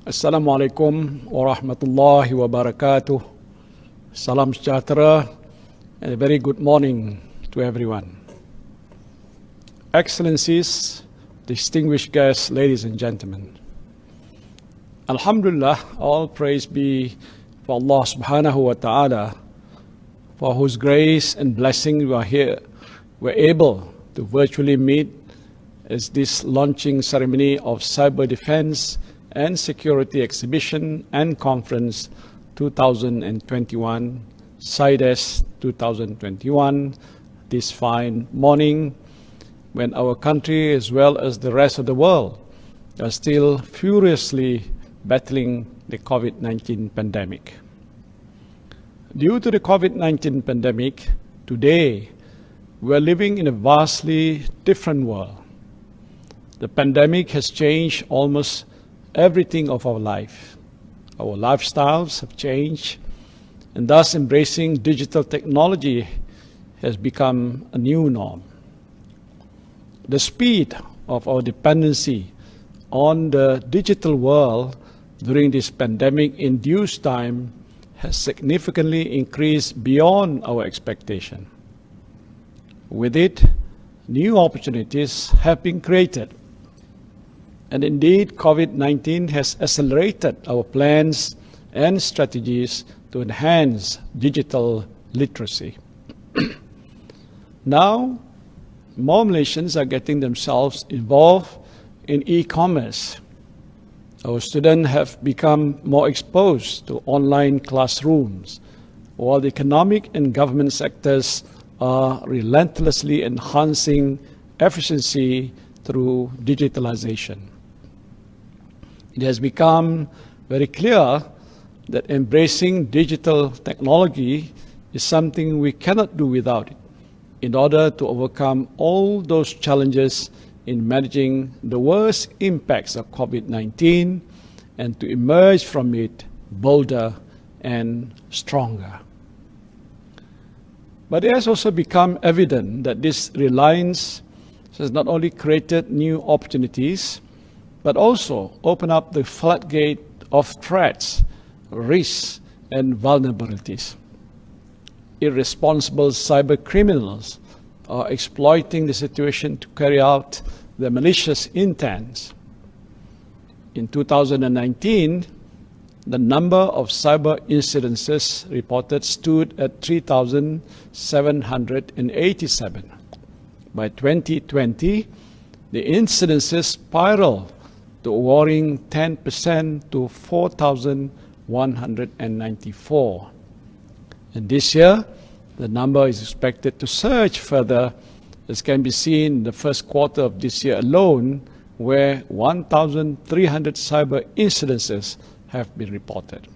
Assalamualaikum warahmatullahi wabarakatuh. Salam sejahtera and a very good morning to everyone. Excellencies, distinguished guests, ladies and gentlemen. Alhamdulillah, all praise be for Allah subhanahu wa ta'ala, for whose grace and blessing we're able to virtually meet as this launching ceremony of Cyber Defense and Security Exhibition and Conference 2021, CYDES 2021, this fine morning when our country as well as the rest of the world are still furiously battling the COVID-19 pandemic. Due to the COVID-19 pandemic, today we're living in a vastly different world. The pandemic has changed almost everything of our life. Our lifestyles have changed, and thus embracing digital technology has become a new norm. The speed of our dependency on the digital world during this pandemic-induced time has significantly increased beyond our expectation. With it, new opportunities have been created. And indeed, COVID-19 has accelerated our plans and strategies to enhance digital literacy. Now, more Malaysians are getting themselves involved in e-commerce. Our students have become more exposed to online classrooms, while the economic and government sectors are relentlessly enhancing efficiency through digitalization. It has become very clear that embracing digital technology is something we cannot do without it in order to overcome all those challenges in managing the worst impacts of COVID-19 and to emerge from it bolder and stronger. But it has also become evident that this reliance has not only created new opportunities, but also open up the floodgate of threats, risks, and vulnerabilities. Irresponsible cyber criminals are exploiting the situation to carry out their malicious intents. In 2019, the number of cyber incidences reported stood at 3,787. By 2020, the incidences spiraled to a worrying 10% to 4,194. And this year, the number is expected to surge further, as can be seen in the first quarter of this year alone, where 1,300 cyber incidences have been reported.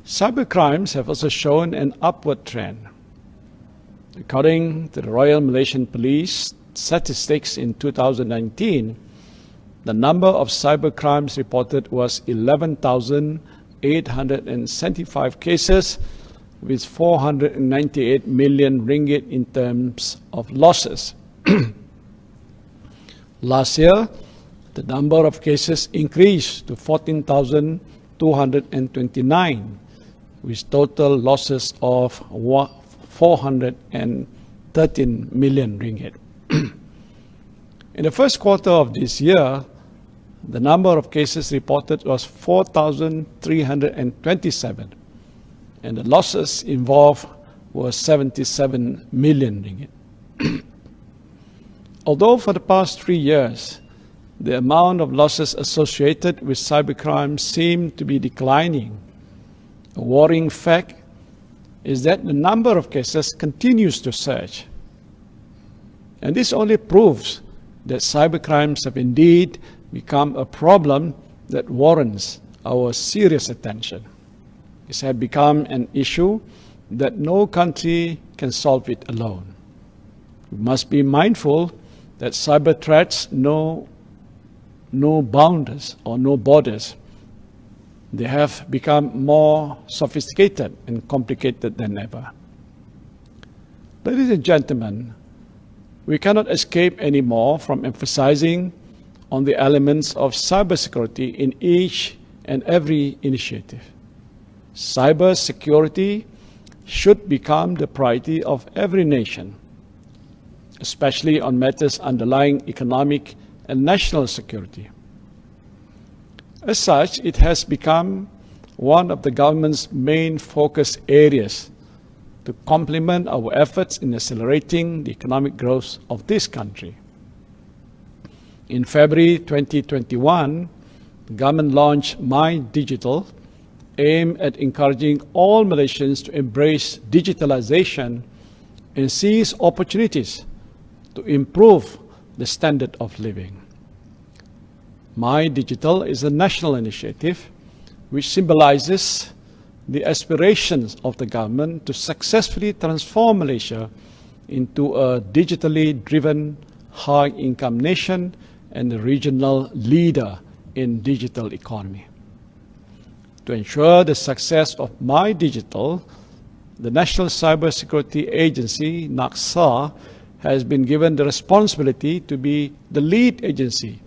Cyber crimes have also shown an upward trend. According to the Royal Malaysian Police statistics in 2019, the number of cyber crimes reported was 11,875 cases, with 498 million ringgit in terms of losses. Last year, the number of cases increased to 14,229, with total losses of 413 million ringgit. In the first quarter of this year, the number of cases reported was 4,327, and the losses involved were 77 million ringgit. Although for the past 3 years, the amount of losses associated with cybercrime seemed to be declining, a worrying fact is that the number of cases continues to surge. And this only proves that cybercrimes have indeed become a problem that warrants our serious attention. It has become an issue that no country can solve it alone. We must be mindful that cyber threats know no boundaries or no borders. They have become more sophisticated and complicated than ever. Ladies and gentlemen, we cannot escape anymore from emphasizing on the elements of cybersecurity in each and every initiative. Cybersecurity should become the priority of every nation, especially on matters underlying economic and national security. As such, it has become one of the government's main focus areas to complement our efforts in accelerating the economic growth of this country. In February 2021, the government launched My Digital, aimed at encouraging all Malaysians to embrace digitalization and seize opportunities to improve the standard of living. My Digital is a national initiative which symbolizes the aspirations of the government to successfully transform Malaysia into a digitally driven, high-income nation and a regional leader in digital economy. To ensure the success of My Digital, the National Cybersecurity Agency, NACSA, has been given the responsibility to be the lead agency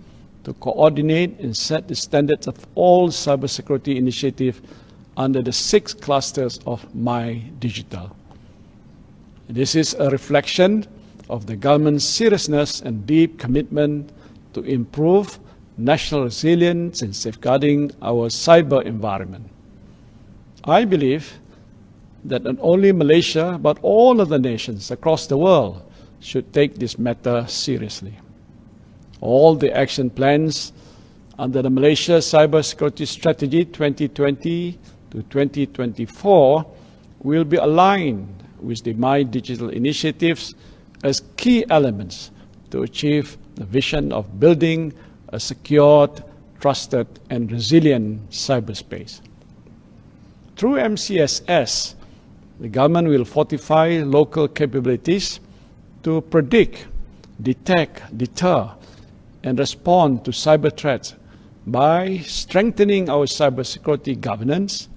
to coordinate and set the standards of all cybersecurity initiatives under the 6 clusters of My Digital. This is a reflection of the government's seriousness and deep commitment to improve national resilience and safeguarding our cyber environment. I believe that not only Malaysia, but all other nations across the world should take this matter seriously. All the action plans under the Malaysia Cybersecurity Strategy 2020 to 2024 will be aligned with the My Digital initiatives as key elements to achieve the vision of building a secured, trusted, and resilient cyberspace. Through MCSS, the government will fortify local capabilities to predict, detect, deter, and respond to cyber threats by strengthening our cybersecurity governance,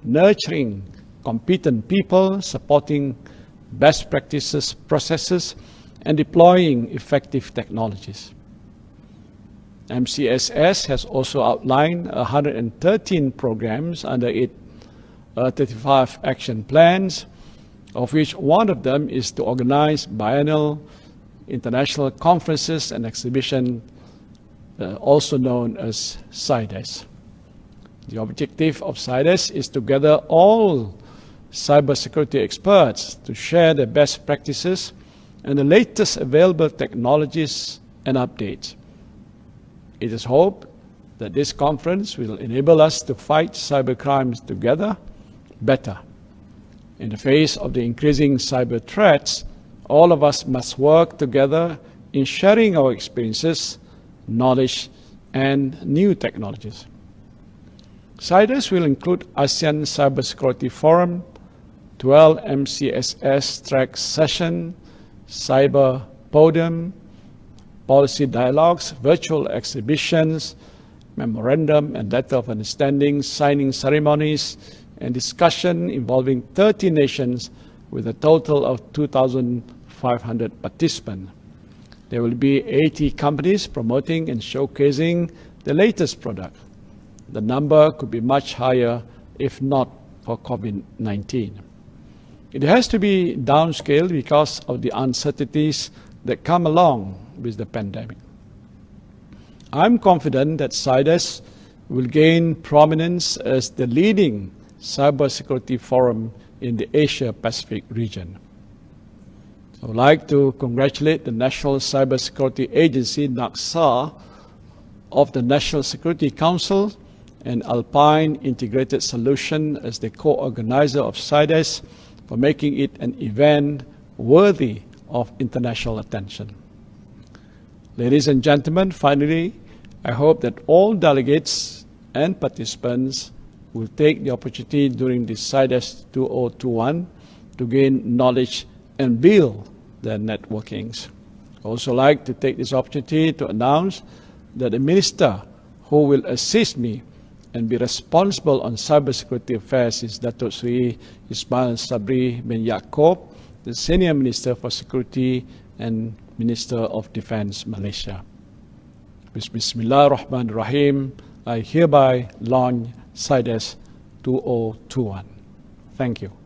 nurturing competent people, supporting best practices processes, and deploying effective technologies. MCSS has also outlined 113 programs under its 35 action plans, of which one of them is to organize biennial international conferences and exhibitions, also known as CYDES. The objective of CYDES is to gather all cybersecurity experts to share their best practices and the latest available technologies and updates. It is hoped that this conference will enable us to fight cybercrimes together better. In the face of the increasing cyber threats, all of us must work together in sharing our experiences, knowledge, and new technologies. CYDES will include ASEAN Cybersecurity Forum, 12 MCSS track sessions, cyber podium, policy dialogues, virtual exhibitions, memorandum and letter of understanding, signing ceremonies, and discussion involving 30 nations with a total of 2,500 participants. There will be 80 companies promoting and showcasing the latest product. The number could be much higher if not for COVID-19. It has to be downscaled because of the uncertainties that come along with the pandemic. I'm confident that CYDES will gain prominence as the leading cybersecurity forum in the Asia-Pacific region. I would like to congratulate the National Cybersecurity Agency, NACSA, of the National Security Council and Alpine Integrated Solution as the co-organizer of CYDES for making it an event worthy of international attention. Ladies and gentlemen, finally, I hope that all delegates and participants will take the opportunity during this CYDES 2021 to gain knowledge and build their networkings. I also like to take this opportunity to announce that the minister who will assist me and be responsible on cybersecurity affairs is Datuk Sri Ismail Sabri bin Yaakob, the Senior Minister for Security and Minister of Defence, Malaysia. With Bismillah ar-Rahman ar-Rahim, I hereby launch CYDES 2021. Thank you.